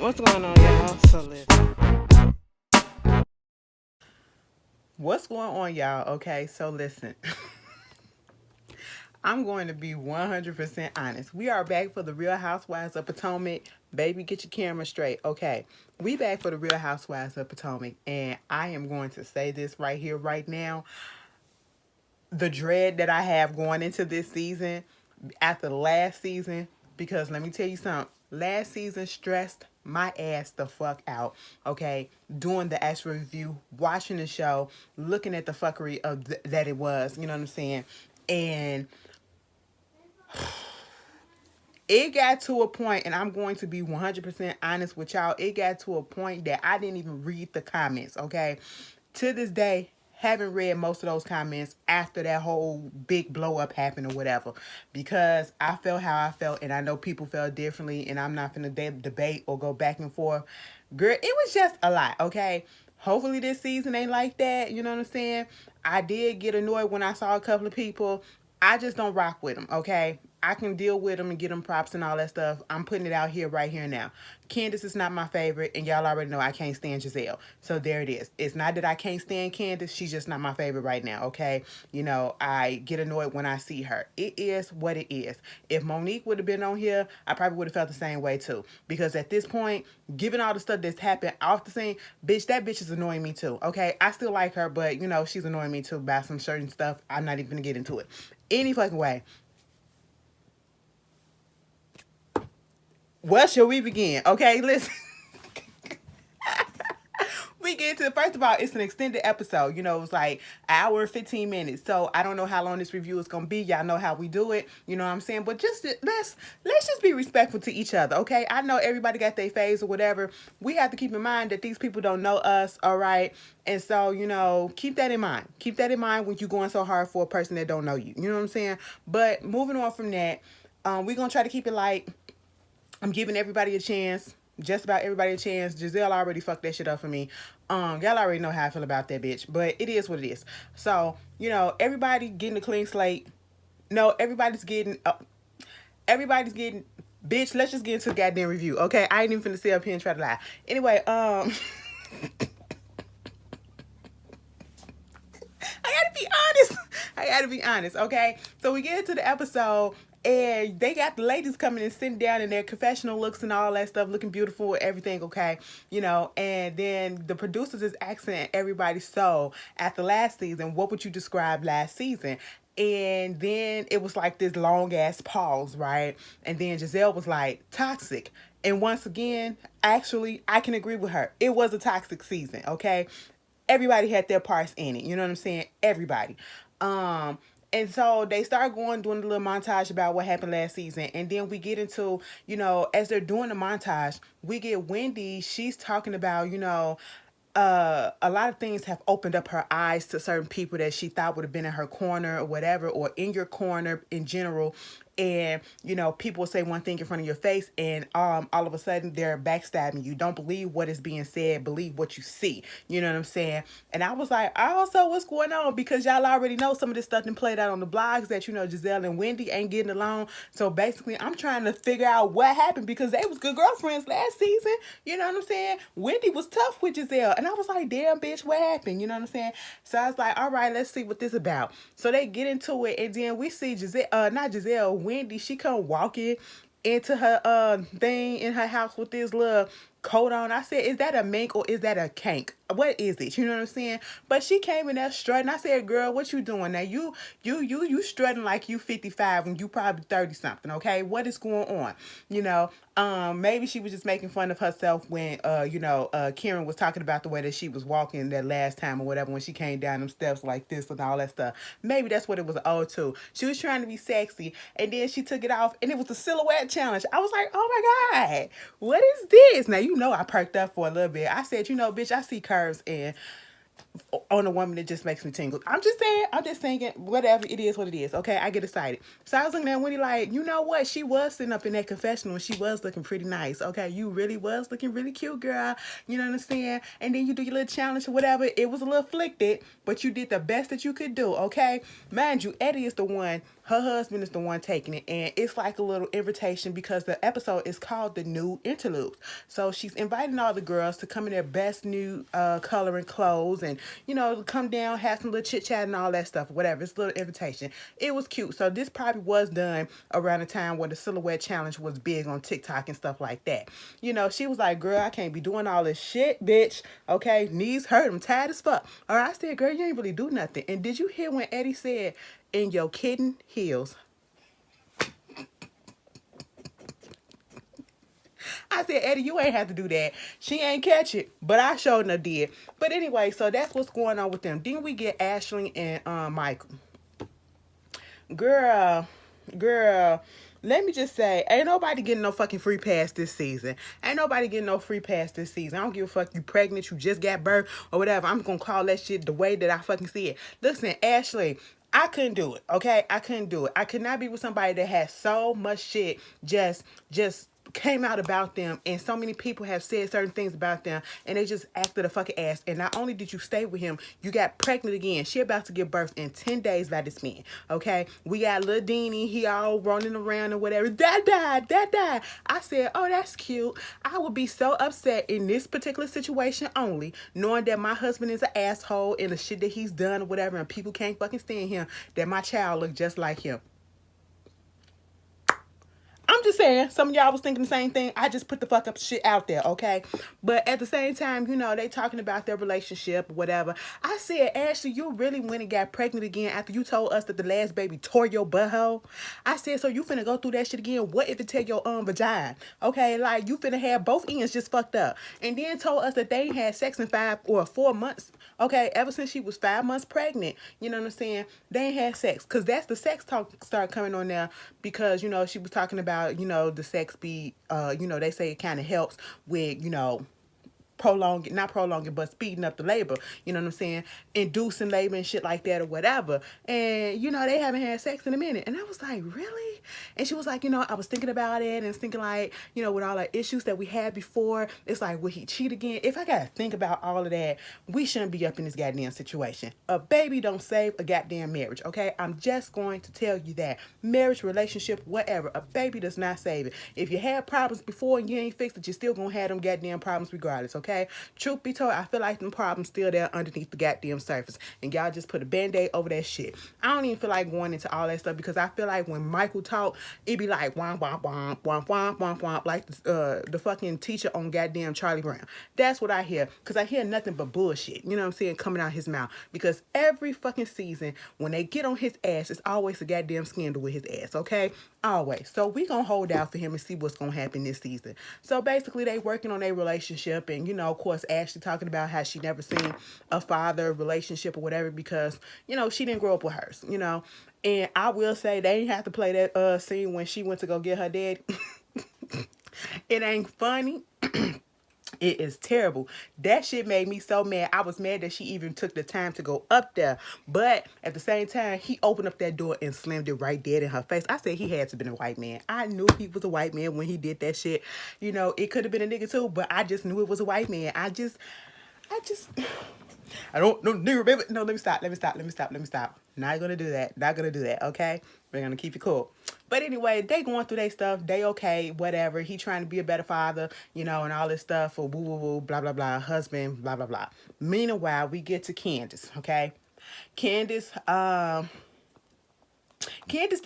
What's going on, y'all? So listen. What's going on, y'all? Okay, so listen. I'm going to be 100% honest. We are back for the Real Housewives of Potomac. Baby, get your camera straight. Okay, we back for the Real Housewives of Potomac, and I am going to say this right here, right now. The dread that I have going into this season after the last season, because let me tell you something. Last season stressed my ass the fuck out. Okay, doing the actual review, watching the show, looking at the fuckery of that it was. You know what I'm saying? And it got to a point, and I'm going to be 100% honest with y'all. It got to a point that I didn't even read the comments. Okay, to this day, haven't read most of those comments after that whole big blow up happened or whatever, because I felt how I felt, and I know people felt differently, and I'm not gonna debate or go back and forth. Girl, it was just a lot. Okay, hopefully this season ain't like that. You know what I'm saying? I did get annoyed when I saw a couple of people. I just don't rock with them, okay? I can deal with them and get them props and all that stuff. I'm putting it out here right here now. Candace is not my favorite, and y'all already know I can't stand Gizelle. So there it is. It's not that I can't stand Candace. She's just not my favorite right now, okay? You know, I get annoyed when I see her. It is what it is. If Monique would have been on here, I probably would have felt the same way too. Because at this point, given all the stuff that's happened off the scene, bitch, that bitch is annoying me too, okay? I still like her, but, you know, she's annoying me too by some certain stuff. I'm not even going to get into it. Any fucking way. Well, shall we begin? Okay, listen. We get to, first of all, it's an extended episode. You know, it's like an hour and 15 minutes. So I don't know how long this review is gonna be. Y'all know how we do it. You know what I'm saying? But just let's just be respectful to each other, okay? I know everybody got their phase or whatever. We have to keep in mind that these people don't know us, all right? And so, you know, keep that in mind. Keep that in mind when you're going so hard for a person that don't know you. You know what I'm saying? But moving on from that, we're gonna try to keep it light. I'm giving everybody a chance. Just about everybody a chance. Gizelle already fucked that shit up for me. Y'all already know how I feel about that bitch. But it is what it is. So, you know, everybody getting a clean slate. No, everybody's getting bitch, let's just get into the goddamn review. Okay. I ain't even finna sit up here and try to lie. Anyway, I gotta be honest. I gotta be honest, okay? So we get into the episode, and they got the ladies coming and sitting down in their confessional looks and all that stuff, looking beautiful, everything, okay? You know, and then the producers is asking everybody, so after last season, what would you describe last season? And then it was like this long ass pause, right? And then Gizelle was like, toxic. And once again, actually, I can agree with her. It was a toxic season, okay? Everybody had their parts in it. You know what I'm saying? Everybody. Um, and so they start doing a little montage about what happened last season. And then we get into, you know, as they're doing the montage, we get Wendy. She's talking about, you know, a lot of things have opened up her eyes to certain people that she thought would have been in her corner or whatever, or in your corner in general. And you know, people say one thing in front of your face, and all of a sudden they're backstabbing you. Don't believe what is being said, believe what you see. You know what I'm saying? And I was like, also, what's going on? Because y'all already know some of this stuff and played out on the blogs that, you know, Gizelle and Wendy ain't getting along. So basically, I'm trying to figure out what happened, because they was good girlfriends last season. You know what I'm saying? Wendy was tough with Gizelle, and I was like, damn, bitch, what happened? You know what I'm saying? So I was like, all right, let's see what this about. So they get into it, and then we see Gizelle, not Gizelle, Wendy. She come walking into her thing in her house with this little coat on. I said, is that a mink or is that a kank? What is it? You know what I'm saying? But she came in there strutting. I said, girl, what you doing now? You strutting like you 55 when you probably 30 something, okay? What is going on? You know, maybe she was just making fun of herself when Karen was talking about the way that she was walking that last time or whatever, when she came down them steps like this and all that stuff. Maybe that's what it was owed to. She was trying to be sexy, and then she took it off, and it was the silhouette challenge. I was like, oh my God, what is this? Now, you know, I perked up for a little bit. I said, you know, bitch, I see curves and on a woman that just makes me tingle. I'm just saying, I'm just thinking, whatever, it is what it is. Okay, I get excited. So I was looking at Wendy like, you know what? She was sitting up in that confessional and she was looking pretty nice. Okay, you really was looking really cute, girl. You know what I'm saying? And then you do your little challenge or whatever. It was a little afflicted, but you did the best that you could do, okay? Mind you, Eddie is the one Her husband is the one taking it, and it's like a little invitation because the episode is called the Nude Interlude. So she's inviting all the girls to come in their best new coloring clothes, and come down, have some little chit chat and all that stuff, whatever. It's a little invitation. It was cute. So this probably was done around the time when the silhouette challenge was big on TikTok and stuff like that. She was like, "Girl, I can't be doing all this shit, bitch. Okay, knees hurt. I'm tired as fuck." All right, I said, "Girl, you ain't really do nothing." And did you hear when Eddie said, "In your kitten heels"? I said, "Eddie, you ain't have to do that. She ain't catch it, but I showed her did." But anyway, so that's what's going on with them. Then we get Ashley and Michael. Girl, girl, let me just say, ain't nobody getting no fucking free pass this season. Ain't nobody getting no free pass this season. I don't give a fuck you pregnant, you just got birth, or whatever. I'm gonna call that shit the way that I fucking see it. Listen, Ashley, I couldn't do it, okay? I couldn't do it. I could not be with somebody that has so much shit just came out about them, and so many people have said certain things about them, and they just acted a fucking ass. And not only did you stay with him, you got pregnant again. She about to give birth in 10 days by this man. Okay, we got Lil Deanie, he all running around and whatever. That died. I said, "Oh, that's cute." I would be so upset in this particular situation only, knowing that my husband is an asshole and the shit that he's done or whatever, and people can't fucking stand him, that my child look just like him. I'm just saying, some of y'all was thinking the same thing. I just put the fuck up shit out there, okay? But at the same time, they talking about their relationship or whatever. I said, "Ashley, you really went and got pregnant again after you told us that the last baby tore your butthole?" I said, "So you finna go through that shit again? What if it tear your vagina? Okay, like you finna have both ends just fucked up." And then told us that they ain't had sex in 5 or 4 months. Okay, ever since she was 5 months pregnant, you know what I'm saying? They ain't had sex. Because that's the sex talk start coming on now. Because, she was talking about, the sex be, they say it kind of helps with, not prolonging, but speeding up the labor, you know what I'm saying, inducing labor and shit like that or whatever. And they haven't had sex in a minute, and I was like, "Really?" And she was like, "I was thinking about it and thinking like, with all the issues that we had before, it's like, would he cheat again? If I gotta think about all of that, we shouldn't be up in this goddamn situation. A baby don't save a goddamn marriage, okay? I'm just going to tell you that. Marriage, relationship, whatever, a baby does not save it. If you had problems before and you ain't fixed it, you're still gonna have them goddamn problems regardless, okay? Truth be told, I feel like them problems still there underneath the goddamn surface, and y'all just put a band-aid over that shit. I don't even feel like going into all that stuff, because I feel like when Michael talk, it be like womp womp womp womp womp womp womp, like the fucking teacher on goddamn Charlie Brown. That's what I hear, because I hear nothing but bullshit, you know what I'm saying, coming out his mouth. Because every fucking season, when they get on his ass, it's always a goddamn scandal with his ass, okay? Always. So we gonna hold out for him and see what's gonna happen this season. So basically, they working on their relationship, and of course, Ashley talking about how she never seen a father relationship or whatever, because she didn't grow up with hers. And I will say, they ain't have to play that scene when she went to go get her dad. It ain't funny. It is terrible. That shit made me so mad. I was mad that she even took the time to go up there. But at the same time, he opened up that door and slammed it right dead in her face. I said he had to have been a white man. I knew he was a white man when he did that shit. It could have been a nigga too, but I just knew it was a white man. I don't know, nigga, baby. No, let me stop. Not gonna do that, okay? We're gonna keep it cool. But anyway, they going through their stuff. They okay, whatever. He trying to be a better father, and all this stuff, or woo, woo, woo, blah, blah, blah, husband, blah, blah, blah. Meanwhile, we get to Candace, okay? Candace then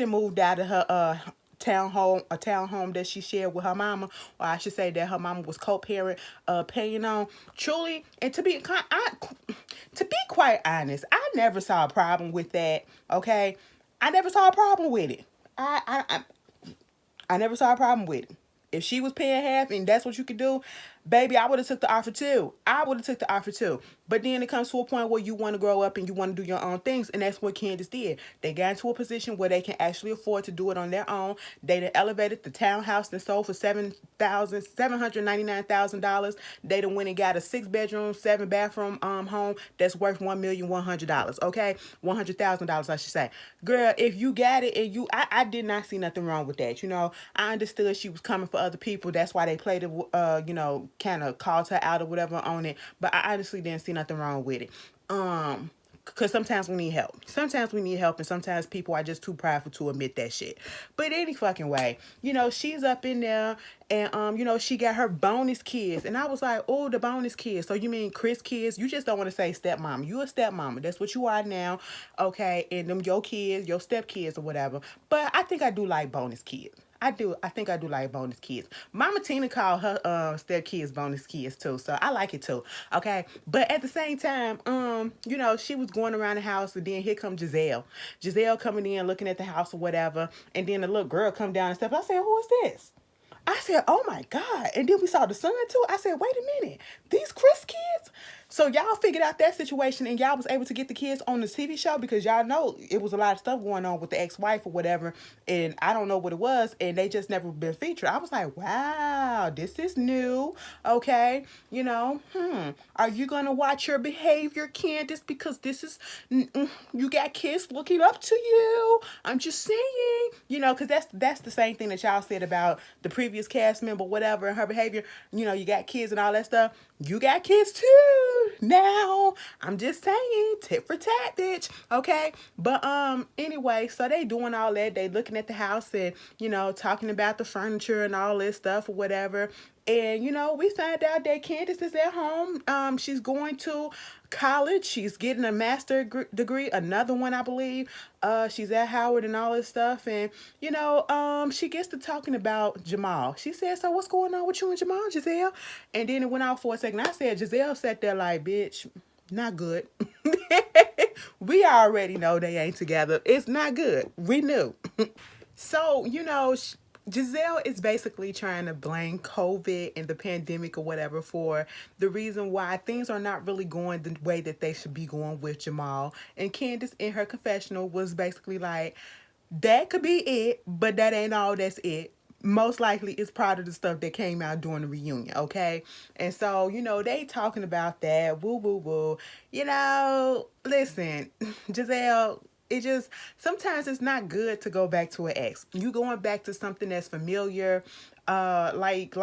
moved out of her townhome that she shared with her mama, or I should say that her mama was co-parent, paying on. Truly, and to be quite honest, I never saw a problem with that. Okay, I never saw a problem with it. I never saw a problem with it. If she was paying half and that's what you could do, baby, I would have took the offer too. But then it comes to a point where you want to grow up and you want to do your own things, and that's what Candace did. They got into a position where they can actually afford to do it on their own. They done elevated the townhouse and sold for $799,000. They done went and got a 6-bedroom, 7-bathroom home that's worth $1,100,000. Okay, $100,000, I should say. Girl, if you got it and I did not see nothing wrong with that. I understood she was coming for other people. That's why they played it. Kind of called her out or whatever on it. But I honestly didn't see nothing wrong with it. Because sometimes we need help. Sometimes we need help, and sometimes people are just too prideful to admit that shit. But any fucking way, she's up in there, and she got her bonus kids, and I was like, oh, the bonus kids. So you mean Chris kids? You just don't want to say stepmama. You a stepmama. That's what you are now, okay? And them your kids, your step kids or whatever. But I think I do like bonus kids. I do. I think I do like bonus kids. Mama Tina called her step kids bonus kids too, so I like it too. Okay, but at the same time, she was going around the house, and then here comes Gizelle. Gizelle coming in, looking at the house or whatever, and then the little girl come down and stuff. I said, "Who is this?" I said, "Oh my God!" And then we saw the son too. I said, "Wait a minute, these Chris kids?" So y'all figured out that situation, and y'all was able to get the kids on the TV show, because y'all know it was a lot of stuff going on with the ex-wife or whatever, and I don't know what it was, and they just never been featured. I was like, wow, this is new. Okay, are you gonna watch your behavior, Candace? Because this is you got kids looking up to you. I'm just saying, because that's the same thing that y'all said about the previous cast member, whatever, and her behavior. You got kids and all that stuff. You got kids too now. I'm just saying, tit for tat, bitch. Okay, but anyway, so they doing all that. They looking at the house and talking about the furniture and all this stuff or whatever. And we find out that Candace is at home. She's going to college. She's getting a master degree, another one, I believe. She's at Howard and all this stuff. And she gets to talking about Jamal. She said, "So what's going on with you and Jamal, Gizelle?" And then it went off for a second. I said, Gizelle sat there like, "Bitch, not good." We already know they ain't together. It's not good. We knew. So, Gizelle is basically trying to blame COVID and the pandemic or whatever for the reason why things are not really going the way that they should be going with Jamal. And Candace, in her confessional, was basically like, that could be it, but that ain't all that's it. Most likely it's part of the stuff that came out during the reunion, okay? And so, they talking about that, woo, woo, woo. Listen, Gizelle, it just, sometimes it's not good to go back to an ex. You going back to something that's familiar, like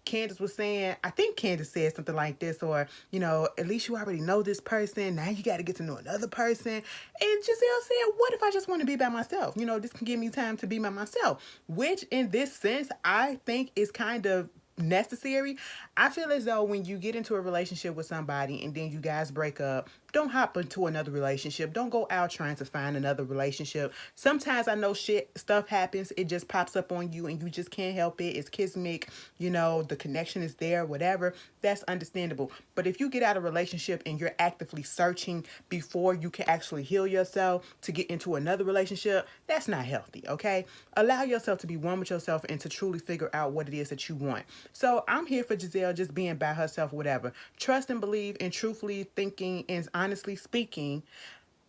Candace was saying. I think Candace said something like this, or at least you already know this person, now you got to get to know another person. And Gizelle said, what if I just want to be by myself? This can give me time to be by myself, which in this sense I think is kind of necessary. I feel as though when you get into a relationship with somebody and then you guys break up, don't hop into another relationship. Don't go out trying to find another relationship. Sometimes I know stuff happens. It just pops up on you and you just can't help it. It's kismic, the connection is there, whatever. That's understandable. But if you get out of a relationship and you're actively searching before you can actually heal yourself to get into another relationship, that's not healthy, okay? Allow yourself to be one with yourself and to truly figure out what it is that you want. So I'm here for Gizelle just being by herself, whatever. Trust and believe, and truthfully thinking and honestly speaking,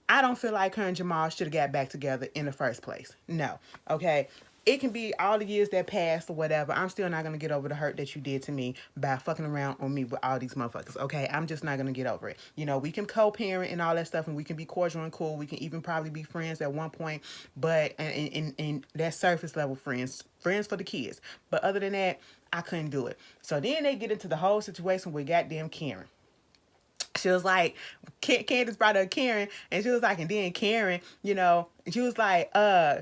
I don't feel like her and Jamal should have got back together in the first place. No. Okay. It can be all the years that passed or whatever. I'm still not going to get over the hurt that you did to me by fucking around on me with all these motherfuckers. Okay. I'm just not going to get over it. We can co-parent and all that stuff, and we can be cordial and cool. We can even probably be friends at one point, but in that surface level friends for the kids. But other than that, I couldn't do it. So then they get into the whole situation with goddamn Karen. She was like, Candace brought up Karen, and she was like, and then Karen, she was like,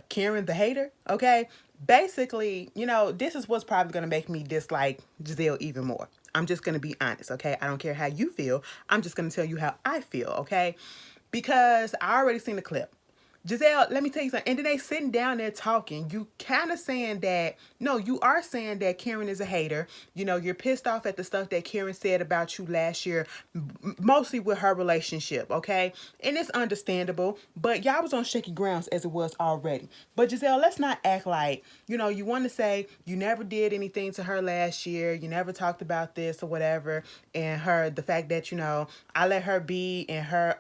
Karen the hater, okay? Basically, this is what's probably going to make me dislike Gizelle even more. I'm just going to be honest, okay? I don't care how you feel. I'm just going to tell you how I feel, okay? Because I already seen the clip. Gizelle, let me tell you something. And then they sitting down there talking. You kind of saying that, no, you are saying that Karen is a hater. You're pissed off at the stuff that Karen said about you last year, mostly with her relationship, okay? And it's understandable, but y'all was on shaky grounds as it was already. But Gizelle, let's not act like, you want to say you never did anything to her last year. You never talked about this or whatever. And the fact that, I let her be in her,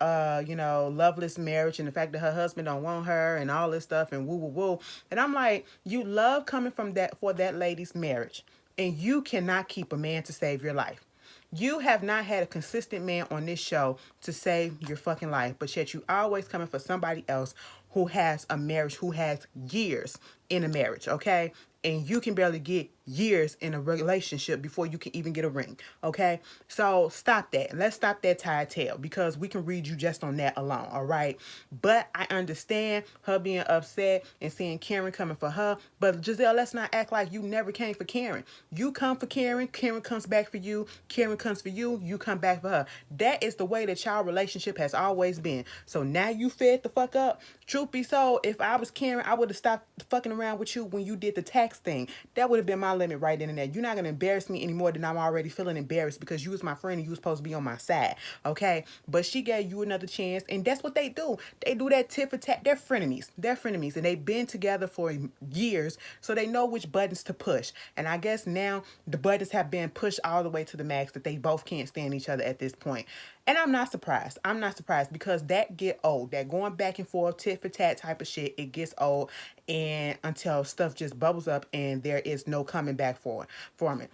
loveless marriage, and the fact that her husband don't want her and all this stuff and woo woo woo. And I'm like, you love coming from that for that lady's marriage, and you cannot keep a man to save your life. You have not had a consistent man on this show to save your fucking life, but yet you always coming for somebody else who has a marriage, who has years in a marriage, okay? And you can barely get years in a relationship before you can even get a ring. Okay, so stop that. Let's stop that tired tale, because we can read you just on that alone. All right, but I understand her being upset and seeing Karen coming for her. But Gizelle, let's not act like you never came for Karen. You come for Karen, Karen comes back for you, Karen comes for you, you come back for her. That is the way that y'all relationship has always been. So now you fed the fuck up. Truth be told, if I was Karen, I would have stopped fucking around with you when you did the tax thing. That would have been my limit right then and there. You're not gonna embarrass me anymore than I'm already feeling embarrassed, because you was my friend and you was supposed to be on my side. Okay, but she gave you another chance, and that's what they do. They do that tit for tat. They're frenemies. They're frenemies, and they've been together for years, so they know which buttons to push. And I guess now the buttons have been pushed all the way to the max, that they both can't stand each other at this point. And I'm not surprised. I'm not surprised, because that get old. That going back and forth, tit for tat type of shit, it gets old, and until stuff just bubbles up and there is no coming back from it.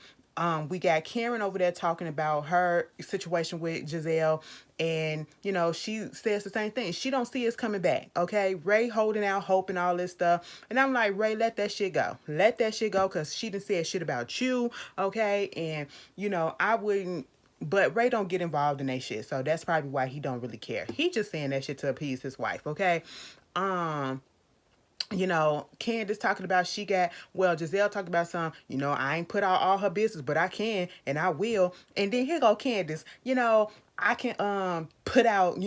We got Karen over there talking about her situation with Gizelle, and she says the same thing. She don't see us coming back. Okay, Ray holding out hope and all this stuff, and I'm like, Ray, let that shit go. Let that shit go, because she done said shit about you. Okay, and I wouldn't. But Ray don't get involved in that shit, so that's probably why he don't really care. He just saying that shit to appease his wife. Okay, Candace talking about Gizelle talked about I ain't put out all her business, but I can and I will. And then here go Candace, I can put out,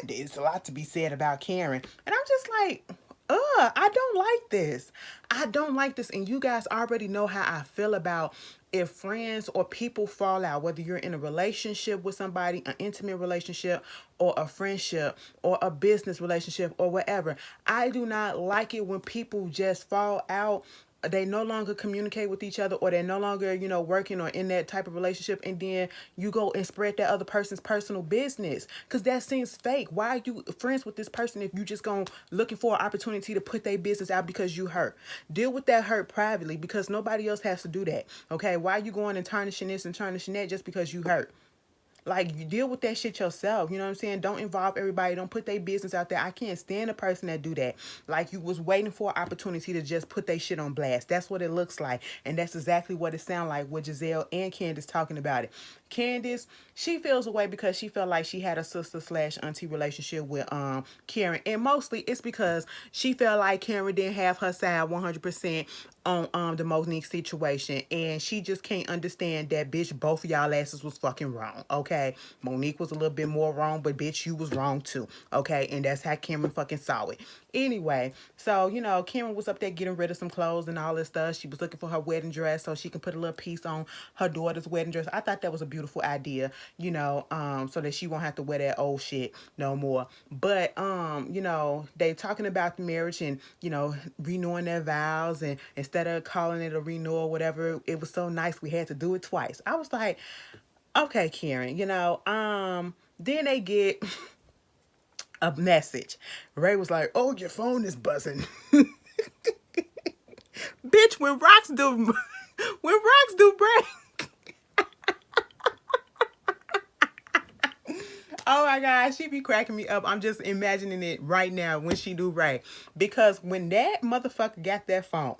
there's a lot to be said about Karen. And I'm just like, I don't like this. I don't like this. And you guys already know how I feel about if friends or people fall out, whether you're in a relationship with somebody, an intimate relationship, or a friendship, or a business relationship, or whatever. I do not like it when people just fall out. They no longer communicate with each other, or they're no longer, working or in that type of relationship, and then you go and spread that other person's personal business, because that seems fake. Why are you friends with this person if you just going looking for an opportunity to put their business out because you hurt? Deal with that hurt privately, because nobody else has to do that. Okay, why are you going and tarnishing this and tarnishing that just because you hurt? Like, you deal with that shit yourself. You know what I'm saying? Don't involve everybody. Don't put their business out there. I can't stand a person that do that. Like, you was waiting for an opportunity to just put their shit on blast. That's what it looks like. And that's exactly what it sounds like with Gizelle and Candace talking about it. Candace, she feels away because she felt like she had a sister/auntie relationship with Karen. And mostly it's because she felt like Karen didn't have her side 100% on the Monique situation, and she just can't understand that, bitch, both of y'all asses was fucking wrong. Okay, Monique was a little bit more wrong, but bitch, you was wrong too. Okay, and that's how Cameron fucking saw it. Anyway, so Karen was up there getting rid of some clothes and all this stuff. She was looking for her wedding dress so she can put a little piece on her daughter's wedding dress. I thought that was a beautiful idea, so that she won't have to wear that old shit no more. But they talking about the marriage and renewing their vows, and instead of calling it a renewal or whatever, it was so nice we had to do it twice. I was like, okay, Karen, then they get a message. Ray was like, oh, your phone is buzzing. Bitch, when rocks do break. Oh my God, she be cracking me up. I'm just imagining it right now when she do Ray. Because when that motherfucker got that phone,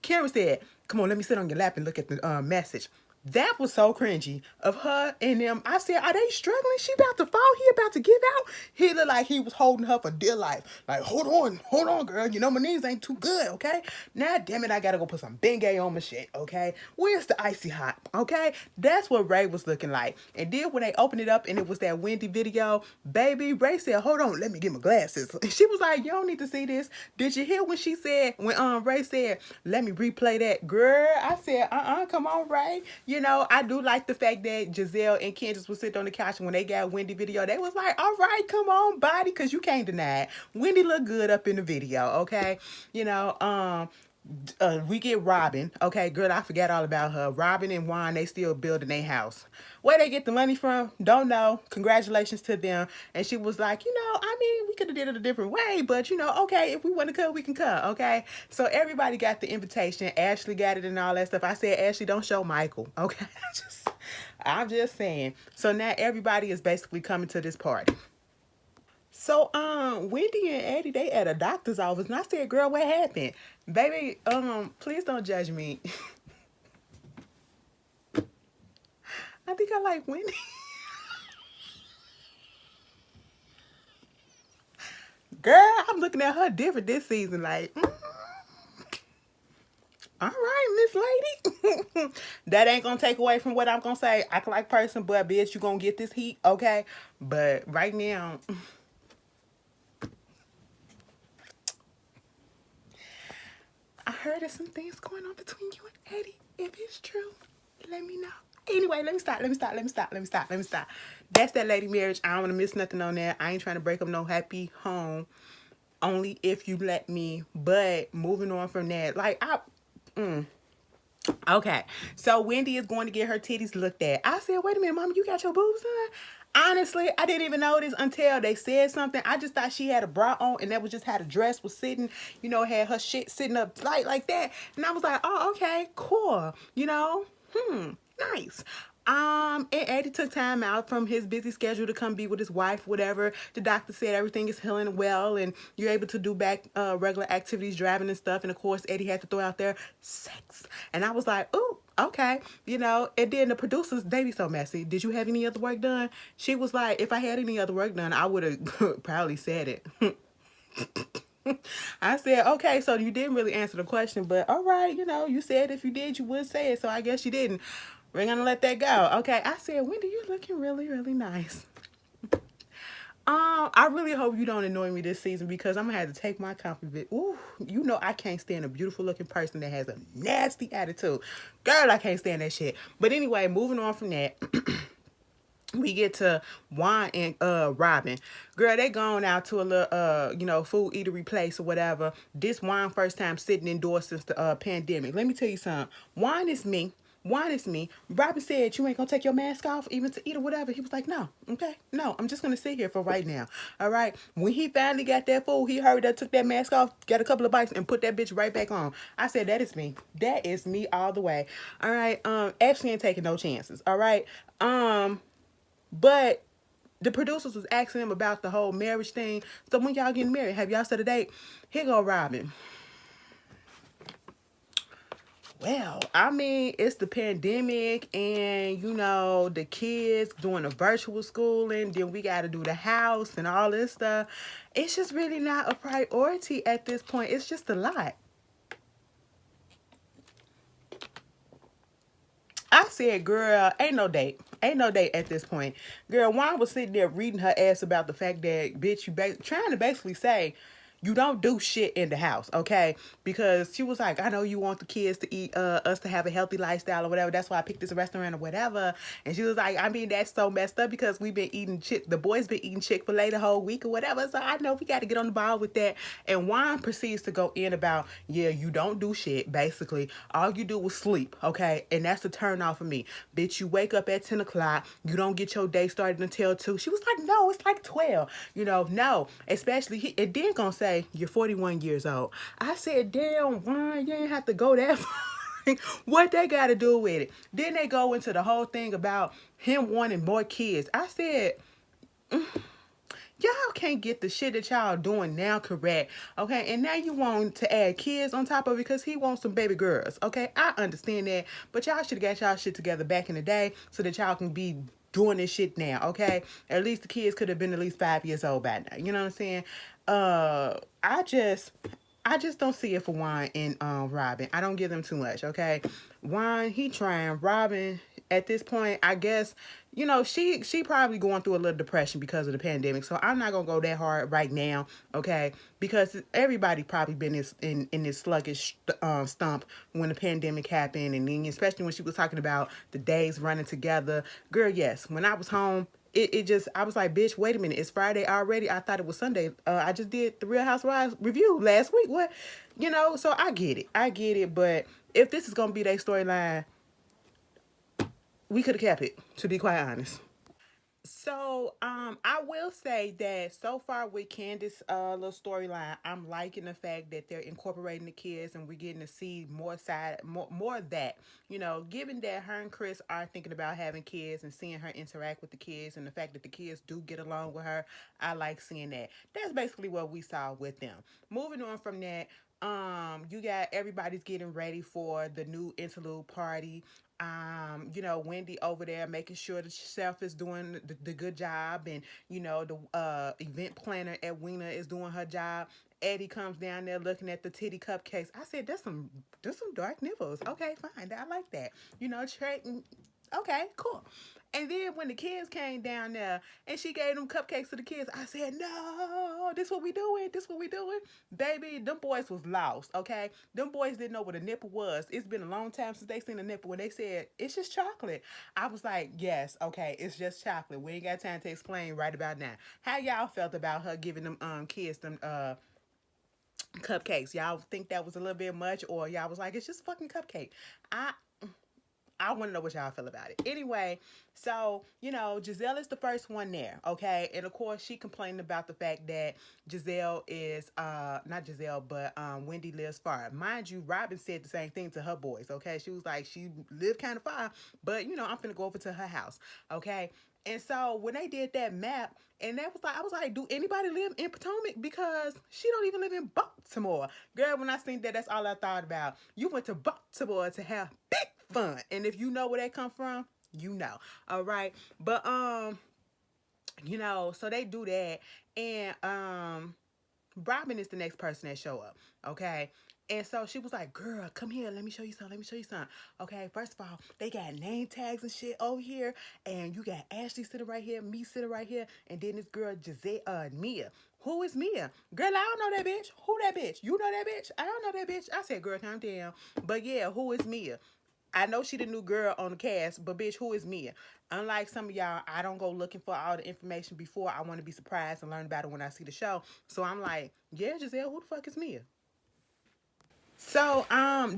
Karen said, come on, let me sit on your lap and look at the message. That was so cringy of her and them. I said, are they struggling? She about to fall. He about to give out. He looked like he was holding her for dear life. Like, hold on, girl. My knees ain't too good, okay? Now, damn it, I gotta go put some Bengay on my shit, okay? Where's the icy hot, okay? That's what Ray was looking like. And then when they opened it up and it was that Wendy video, baby, Ray said, hold on, let me get my glasses. And she was like, you don't need to see this. Did you hear when she said, when Ray said, let me replay that? Girl, I said, come on, Ray. I do like the fact that Gizelle and Candace would sit on the couch, and when they got Wendy video, they was like, all right, come on, body, because you can't deny it. Wendy looked good up in the video, okay? We get Robin. Okay, girl, I forgot all about her. Robin and Juan, they still building their house. Where they get the money from, don't know. Congratulations to them. And she was like, we could have did it a different way, but okay, if we want to come, we can come. Okay, so everybody got the invitation. Ashley got it and all that stuff. I said, Ashley, don't show Michael. Okay, I'm just saying. So now everybody is basically coming to this party. So Wendy and Eddie, they at a doctor's office and I said, girl, what happened? Baby, please don't judge me. I think I like Wendy. Girl, I'm looking at her different this season, like, all right, Miss Lady. That ain't gonna take away from what I'm gonna say. I can like person, but bitch, you gonna get this heat, okay? But right now, I heard there's some things going on between you and Eddie. If it's true, let me know. Anyway, let me stop. That's that lady marriage. I don't want to miss nothing on that. I ain't trying to break up no happy home. Only if you let me. But moving on from that, like okay, so Wendy is going to get her titties looked at. I said, wait a minute, Mama, you got your boobs done? Honestly, I didn't even notice until they said something. I just thought she had a bra on and that was just how the dress was sitting, had her shit sitting up tight like that. And I was like, oh, okay, cool. Nice. And Eddie took time out from his busy schedule to come be with his wife, whatever. The doctor said everything is healing well and you're able to do back regular activities, driving and stuff. And of course, Eddie had to throw out there sex. And I was like, ooh, okay. And then the producers, they be so messy. Did you have any other work done? She was like, if I had any other work done, I would have probably said it. I said, okay, so you didn't really answer the question, but all right, you said if you did, you would say it, so I guess you didn't. We're gonna let that go. Okay, I said, Wendy, you're looking really, really nice. I really hope you don't annoy me this season because I'm gonna have to take my compliment. Ooh, I can't stand a beautiful looking person that has a nasty attitude. Girl, I can't stand that shit. But anyway, moving on from that. We get to Juan and Robin. Girl, they going out to a little food eatery place or whatever. This Juan first time sitting indoors since the pandemic. Let me tell you something. Juan is me. Juan is me. Robin said you ain't gonna take your mask off even to eat or whatever. He was like, no, okay, no, I'm just gonna sit here for right now. All right. When he finally got that food, he hurried up, took that mask off, got a couple of bites, and put that bitch right back on. I said, that is me. That is me all the way. All right. Ashley ain't taking no chances. All right. But the producers was asking him about the whole marriage thing. So when y'all getting married, have y'all set a date? Here go Robin. Well, I mean, it's the pandemic and, the kids doing the virtual schooling. Then we got to do the house and all this stuff. It's just really not a priority at this point. It's just a lot. I said, girl, ain't no date. Ain't no date at this point. Girl, Juan was sitting there reading her ass about the fact that, bitch, trying to basically say, you don't do shit in the house, okay? Because she was like, I know you want the kids to eat, us to have a healthy lifestyle or whatever. That's why I picked this restaurant or whatever. And she was like, I mean, that's so messed up because we've been eating the boys been eating Chick-fil-A the whole week or whatever. So I know we got to get on the ball with that. And Juan proceeds to go in about, yeah, you don't do shit, basically. All you do is sleep, okay? And that's the turn off for me. Bitch, you wake up at 10 o'clock. You don't get your day started until 2. She was like, no, it's like 12. No. Especially, it did gonna say, you're 41 years old. I said, damn, Juan, you ain't have to go that far. What they got to do with it? Then they go into the whole thing about him wanting more kids. I said, y'all can't get the shit that y'all doing now correct, okay? And now you want to add kids on top of it because he wants some baby girls, okay? I understand that, but y'all should have got y'all shit together back in the day so that y'all can be doing this shit now, okay? At least the kids could have been at least 5 years old by now. You know what I'm saying? I just don't see it for Juan and Robin. I don't give them too much, okay? Juan, he trying. Robin, at this point, I guess, she probably going through a little depression because of the pandemic. So I'm not gonna go that hard right now, okay? Because everybody probably been in this sluggish stump when the pandemic happened, and then especially when she was talking about the days running together. Girl, yes, when I was home, it just, I was like, bitch, wait a minute, it's Friday already. I thought it was Sunday. I just did the Real Housewives review last week. What, so I get it. But if this is gonna be their storyline, we could have kept it, to be quite honest. So, I will say that so far with Candace, little storyline, I'm liking the fact that they're incorporating the kids and we're getting to see more of that. Given that her and Chris are thinking about having kids and seeing her interact with the kids and the fact that the kids do get along with her, I like seeing that. That's basically what we saw with them. Moving on from that, you got everybody's getting ready for the new interlude party. Wendy over there making sure the chef is doing the good job, and the event planner at Weena is doing her job. Eddie comes down there looking at the titty cupcakes. I said, "There's some dark nipples." Okay, fine, I like that. Trey. Okay, cool. And then when the kids came down there and she gave them cupcakes to the kids, I said, "No, this what we doing. This what we doing." Baby, them boys was lost, okay? Them boys didn't know what a nipple was. It's been a long time since they seen a nipple. When they said, "It's just chocolate," I was like, "Yes, okay, it's just chocolate." We ain't got time to explain right about now. How y'all felt about her giving them kids them cupcakes? Y'all think that was a little bit much, or y'all was like, "It's just fucking cupcake"? I I want to know what y'all feel about it. Anyway, so, Gizelle is the first one there, okay? And of course, she complained about the fact that Gizelle is, not Gizelle, but Wendy lives far. Mind you, Robin said the same thing to her boys, okay? She was like, she lived kind of far, but, I'm finna go over to her house, okay? And so when they did that map, and that was like, I was like, do anybody live in Potomac? Because she don't even live in Baltimore. Girl, when I seen that, that's all I thought about. You went to Baltimore to have big fun. And if you know where that come from, you know. All right. But so they do that. And Robin is the next person that show up. Okay. And so she was like, "Girl, come here. Let me show you something. Let me show you something." Okay, first of all, they got name tags and shit over here. And you got Ashley sitting right here, me sitting right here. And then this girl, Mia. Who is Mia? Girl, I don't know that bitch. Who that bitch? You know that bitch? I don't know that bitch. I said, "Girl, calm down." But yeah, who is Mia? I know she the new girl on the cast, but bitch, who is Mia? Unlike some of y'all, I don't go looking for all the information before. I want to be surprised and learn about it when I see the show. So I'm like, yeah, Gizelle, who the fuck is Mia? So,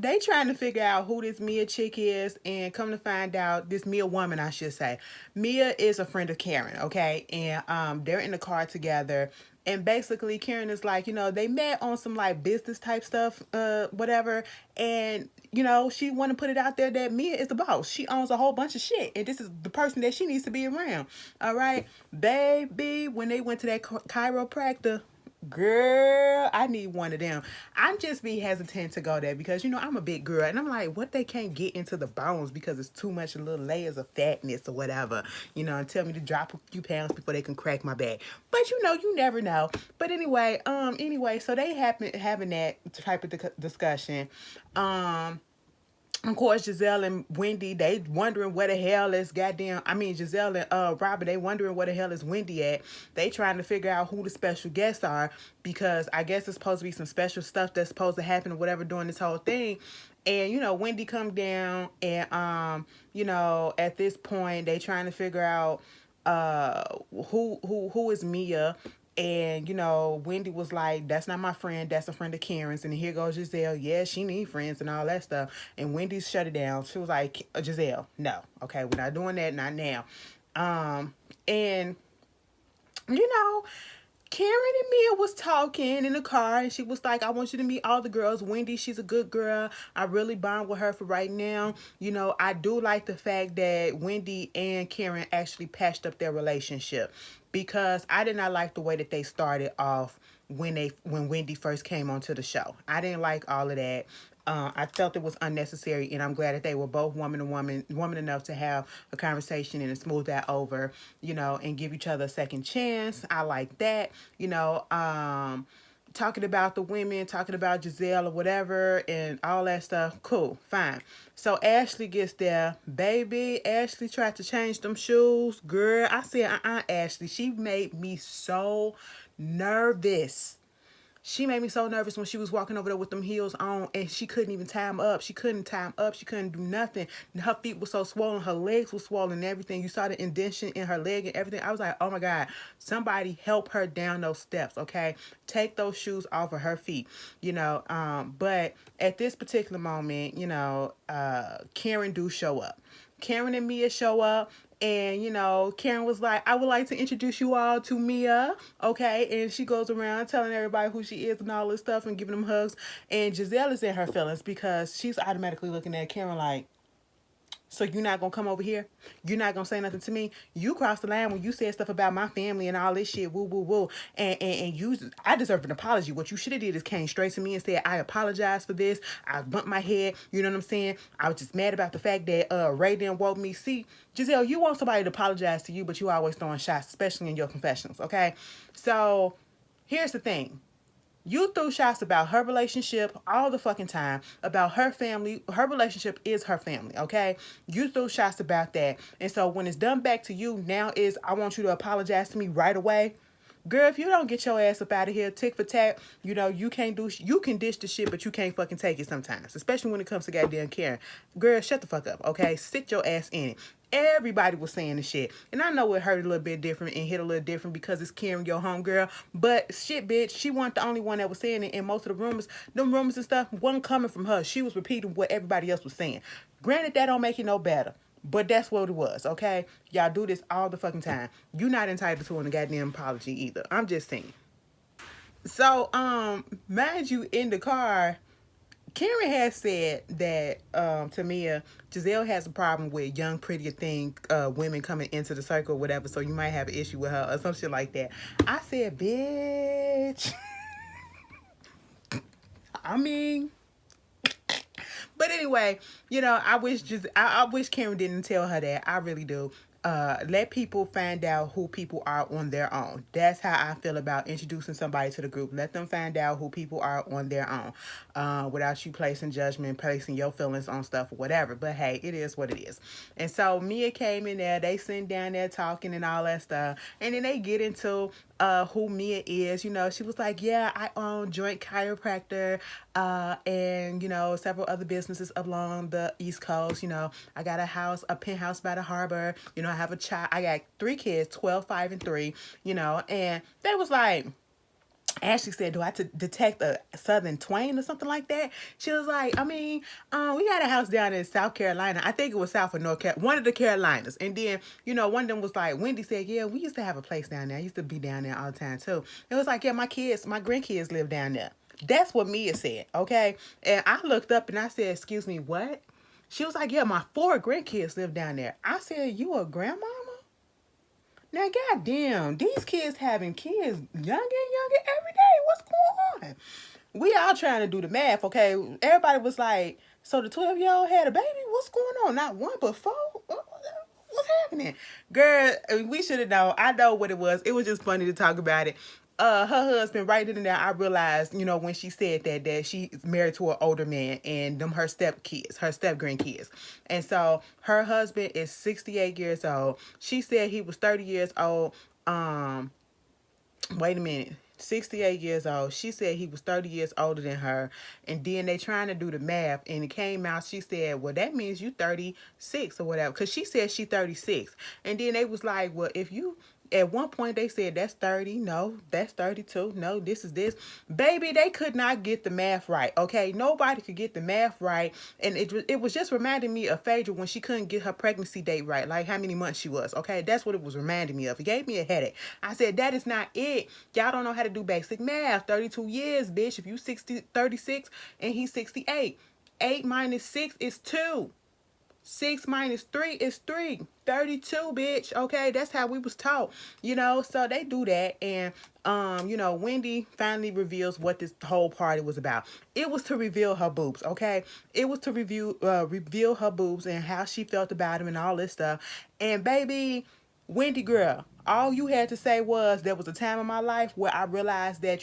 they trying to figure out who this Mia chick is, and come to find out, this Mia woman, I should say, Mia is a friend of Karen, okay, and they're in the car together, and basically Karen is like, they met on some like business type stuff, whatever, and she want to put it out there that Mia is the boss. She owns a whole bunch of shit, and this is the person that she needs to be around. All right, baby, when they went to that chiropractor. Girl, I need one of them. I'm just be hesitant to go there because I'm a big girl and I'm like, what they can't get into the bones because it's too much little layers of fatness or whatever, and tell me to drop a few pounds before they can crack my back. But you never know. But anyway, so they happen having that type of discussion. Of course, Gizelle and Wendy, they wondering where the hell is Gizelle and Robert, they wondering where the hell is Wendy at. They trying to figure out who the special guests are because I guess it's supposed to be some special stuff that's supposed to happen or whatever during this whole thing. And Wendy come down and at this point they trying to figure out who is Mia. And Wendy was like, "That's not my friend. That's a friend of Karen's." And here goes Gizelle. Yeah, she need friends and all that stuff. And Wendy shut it down. She was like, "Gizelle, no, okay, we're not doing that. Not now." And you know, Karen and Mia was talking in the car, and she was like, "I want you to meet all the girls. Wendy, she's a good girl. I really bond with her for right now. I do like the fact that Wendy and Karen actually patched up their relationship because I did not like the way that they started off when Wendy first came onto the show. I didn't like all of that. I felt it was unnecessary, and I'm glad that they were both woman enough to have a conversation and smooth that over, and give each other a second chance. I like that, talking about the women, talking about Gizelle or whatever, and all that stuff. Cool, fine. So Ashley gets there, baby. Ashley tried to change them shoes, girl. I said, Ashley. She made me so nervous. She made me so nervous when she was walking over there with them heels on and she couldn't even tie them up. She couldn't tie them up. She couldn't do nothing. Her feet were so swollen. Her legs were swollen and everything. You saw the indentation in her leg and everything. I was like, oh my God, somebody help her down those steps, okay? Take those shoes off of her feet, But at this particular moment, Karen do show up. Karen and Mia show up. And, Karen was like, I would like to introduce you all to Mia. Okay. And she goes around telling everybody who she is and all this stuff and giving them hugs. And Gizelle is in her feelings because she's automatically looking at Karen like, so you're not gonna come over here? You're not gonna say nothing to me? You crossed the line when you said stuff about my family and all this shit, woo woo woo. And you, I deserve an apology. What you should have did is came straight to me and said, I apologize for this. I bumped my head. You know what I'm saying? I was just mad about the fact that Ray didn't woke me. See, Gizelle, you want somebody to apologize to you, but you always throwing shots, especially in your confessionals. Okay, so here's the thing. You threw shots about her relationship all the fucking time, about her family. Her relationship is her family, okay? You threw shots about that. And so when it's done back to you, now is I want you to apologize to me right away. Girl, if you don't get your ass up out of here, tick for tat, you can't you can dish the shit, but you can't fucking take it sometimes, especially when it comes to goddamn Karen. Girl, shut the fuck up, okay? Sit your ass in it. Everybody was saying the shit. And I know it hurt a little bit different and hit a little different because it's Karen, your homegirl. But shit, bitch, she wasn't the only one that was saying it. And most of the rumors, them rumors and stuff, wasn't coming from her. She was repeating what everybody else was saying. Granted, that don't make it no better. But that's what it was, okay? Y'all do this all the fucking time. You're not entitled to a goddamn apology either. I'm just saying. So, mind you, in the car, Karen has said that to Mia, Gizelle has a problem with young, prettier thing, women coming into the circle or whatever, so you might have an issue with her or some shit like that. I said, bitch. I mean, but anyway, I wish Karen didn't tell her that. I really do. Let people find out who people are on their own. That's how I feel about introducing somebody to the group. Let them find out who people are on their own, without you placing judgment, placing your feelings on stuff or whatever. But hey, it is what it is. And so Mia came in there, they sitting down there talking and all that stuff, and then they get into who Mia is. She was like, yeah, I own Joint Chiropractor, and several other businesses along the East Coast. I got a penthouse by the harbor. I have a child. I got 3 kids, 12, 5, and 3. And they was like, Ashley said, do I detect a Southern twang or something like that? She was like, I mean, we got a house down in South Carolina. I think it was South or North Carolina, one of the Carolinas. And then, one of them was like, Wendy said, yeah, we used to have a place down there. I used to be down there all the time too. It was like, yeah, my grandkids live down there. That's what Mia said, okay? And I looked up and I said, excuse me, what? She was like, yeah, my 4 grandkids live down there. I said, you a grandmama? Now, goddamn, these kids having kids younger and younger every day. What's going on? We all trying to do the math, okay? Everybody was like, so the 12-year-old had a baby? What's going on? Not 1, but 4? What's happening? Girl, we should have known. I know what it was. It was just funny to talk about it. Her husband, right in there, I realized, when she said that she's married to an older man and them her step grandkids. And so her husband is 68 years old. She said he was 30 years old. Wait a minute. 68 years old. She said he was 30 years older than her. And then they trying to do the math. And it came out, she said, well, that means you 36 or whatever. Because she said she 36. And then they was like, well, if you... At one point, they said, that's 30. No, that's 32. No, this is this. Baby, they could not get the math right, okay? Nobody could get the math right. And it was just reminding me of Phaedra when she couldn't get her pregnancy date right, like how many months she was, okay? That's what it was reminding me of. It gave me a headache. I said, that is not it. Y'all don't know how to do basic math. 32 years, bitch. If you 36 and he's 68, 8 minus 6 is 2. 6 minus 3 is 3. 32, bitch. Okay, that's how we was taught. So they do that. And Wendy finally reveals what this whole party was about. It was to reveal her boobs, okay? It was to reveal her boobs and how she felt about him and all this stuff. And baby, Wendy girl, all you had to say was, there was a time in my life where I realized that,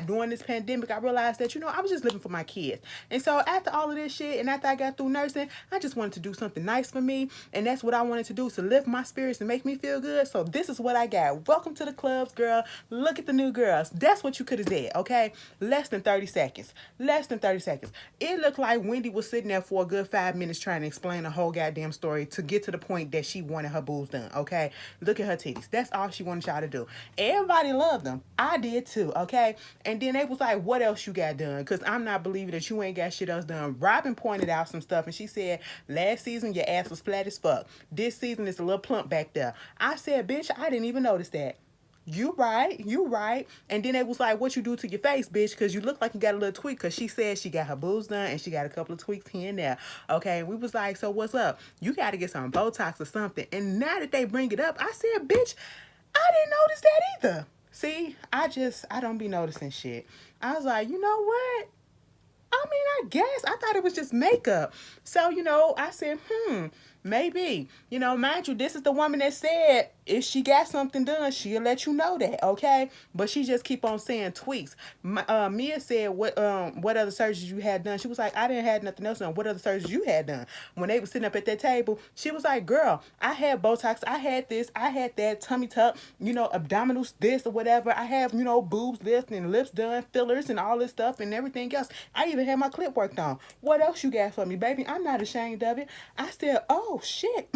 during this pandemic, I realized that, I was just living for my kids. And so after all of this shit, and after I got through nursing, I just wanted to do something nice for me. And that's what I wanted to do, to lift my spirits and make me feel good. So this is what I got. Welcome to the clubs, girl. Look at the new girls. That's what you could have said, okay? Less than 30 seconds. Less than 30 seconds. It looked like Wendy was sitting there for a good 5 minutes trying to explain the whole goddamn story to get to the point that she wanted her boobs done, okay? Look at her titties. That's all she wanted y'all to do. Everybody loved them. I did too, okay? And then they was like, what else you got done? Because I'm not believing that you ain't got shit else done. Robin pointed out some stuff and she said, last season your ass was flat as fuck. This season it's a little plump back there. I said, bitch, I didn't even notice that. You right, you right. And then it was like, what you do to your face, bitch, because you look like you got a little tweak, because she said she got her boobs done and she got a couple of tweaks here and there. Okay, we was like, so what's up? You got to get some Botox or something. And now that they bring it up, I said, bitch, I didn't notice that either. See, I don't be noticing shit. I was like, you know what? I mean, I guess. I thought it was just makeup. So, I said, maybe. Mind you, this is the woman that said if she got something done, she'll let you know that, okay? But she just keep on saying tweaks. Mia said, what other surgeries you had done? She was like, I didn't have nothing else done. What other surgeries you had done? When they were sitting up at that table, she was like, girl, I had Botox, I had this, I had that, tummy tuck, abdominals, this or whatever. I have, boobs lift and lips done, fillers and all this stuff and everything else. I even had my clip worked on. What else you got for me, baby? I'm not ashamed of it. I said, oh, shit.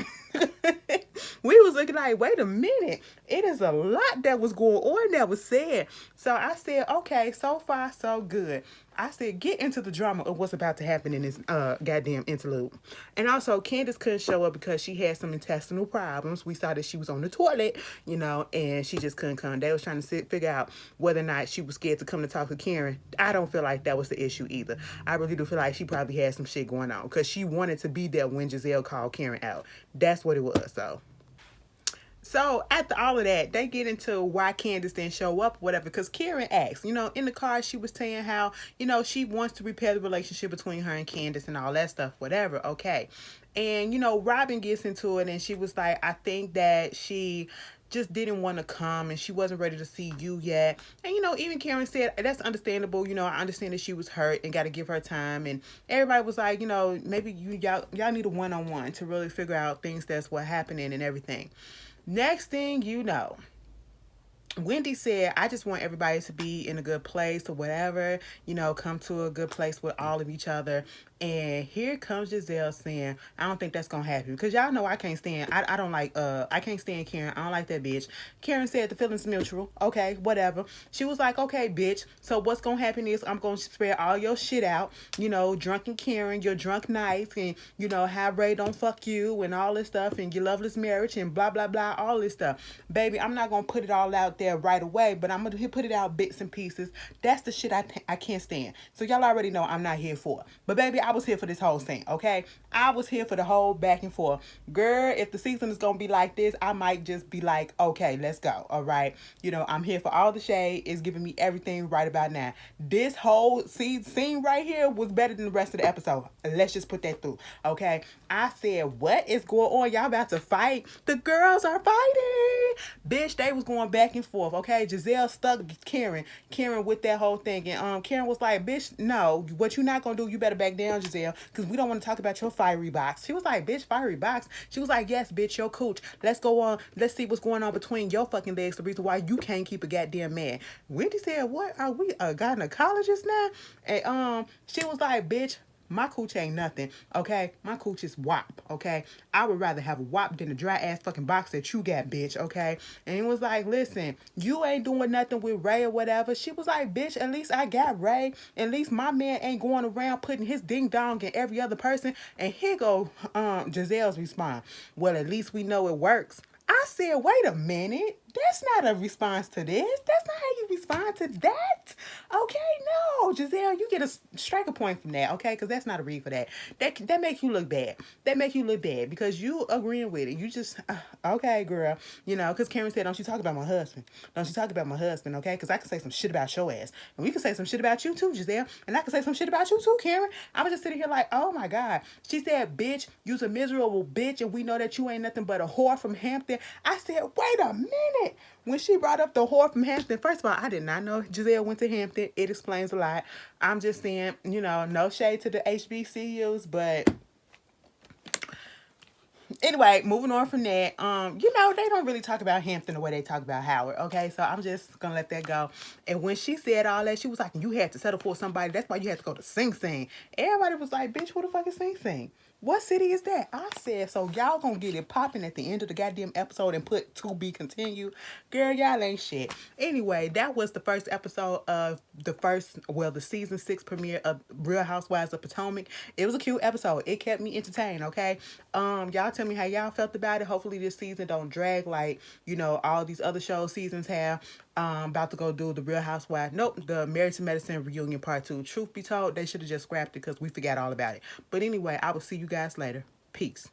We was looking like, wait a minute. It is a lot that was going on that was said. So I said, okay, so far so good. I said, get into the drama of what's about to happen in this goddamn interlude. And also, Candace couldn't show up because she had some intestinal problems. We saw that she was on the toilet, and she just couldn't come. They was trying to figure out whether or not she was scared to come to talk to Karen. I don't feel like that was the issue either. I really do feel like she probably had some shit going on because she wanted to be there when Gizelle called Karen out. That's what it was, So after all of that, they get into why Candace didn't show up, whatever. Because Karen asked, in the car, she was saying how, she wants to repair the relationship between her and Candace and all that stuff, whatever. Okay. And, Robin gets into it and she was like, I think that she just didn't want to come and she wasn't ready to see you yet. And, even Karen said, that's understandable. I understand that she was hurt and got to give her time. And everybody was like, maybe y'all need a one-on-one to really figure out things that's what happening and everything. Next thing you know, Wendy said, I just want everybody to be in a good place or whatever, come to a good place with all of each other. And here comes Gizelle saying, I don't think that's going to happen. Because y'all know I can't stand, I don't like, I can't stand Karen. I don't like that bitch. Karen said the feeling's mutual. Okay, whatever. She was like, okay, bitch. So what's going to happen is I'm going to spread all your shit out. Drunken Karen, your drunk nights, and, how Ray don't fuck you and all this stuff, and your loveless marriage and blah, blah, blah, all this stuff. Baby, I'm not going to put it all out there right away, but I'm going to put it out bits and pieces. That's the shit I can't stand. So y'all already know I'm not here for. But baby, I was here for this whole thing, okay? I was here for the whole back and forth. Girl, if the season is going to be like this, I might just be like, okay, let's go, all right? I'm here for all the shade. It's giving me everything right about now. This whole scene right here was better than the rest of the episode. Let's just put that through, okay? I said, what is going on? Y'all about to fight? The girls are fighting. Bitch, they was going back and forth, okay? Gizelle stuck Karen with that whole thing. And Karen was like, bitch, no, what you not going to do, you better back down, Gizelle, because we don't want to talk about your fiery box. She was like, bitch, fiery box? She was like, yes, bitch, your cooch. Let's go on. Let's see what's going on between your fucking legs, the reason why you can't keep a goddamn man. Wendy said, what, are we a gynecologist now? And she was like, bitch, my cooch ain't nothing, okay? My cooch is WAP, okay? I would rather have a WAP than a dry-ass fucking box that you got, bitch, okay? And he was like, listen, you ain't doing nothing with Ray or whatever. She was like, bitch, at least I got Ray. At least my man ain't going around putting his ding-dong in every other person. And here go Giselle's response. Well, at least we know it works. I said, wait a minute. That's not a response to this. That's not how you respond to that. Okay, no. Gizelle, you get a striker point from that, okay? Because that's not a read for that. That make you look bad. That make you look bad because you agreeing with it. You just, okay, girl. Because Karen said, don't you talk about my husband. Don't you talk about my husband, okay? Because I can say some shit about your ass. And we can say some shit about you too, Gizelle. And I can say some shit about you too, Karen. I was just sitting here like, oh my God. She said, bitch, you's a miserable bitch and we know that you ain't nothing but a whore from Hampton. I said, wait a minute. When she brought up the whore from Hampton, first of all, I did not know Gizelle went to Hampton. It explains a lot. I'm just saying, no shade to the HBCUs, but anyway, moving on from that, they don't really talk about Hampton the way they talk about Howard, okay? So I'm just gonna let that go. And when she said all that, she was like, you had to settle for somebody. That's why you had to go to Sing Sing. Everybody was like, bitch, who the fuck is Sing Sing? What city is that? I said, so y'all gonna get it popping at the end of the goddamn episode and put to be continued. Girl, y'all ain't shit. Anyway, that was the first episode of the season 6 premiere of Real Housewives of Potomac. It was a cute episode. It kept me entertained, okay? Y'all tell me how y'all felt about it. Hopefully this season don't drag like, all these other show seasons have. About to go do the Real Housewives. Nope, the Married to Medicine reunion part 2. Truth be told, they should have just scrapped it because we forgot all about it. But anyway, I will see you guys later. Peace.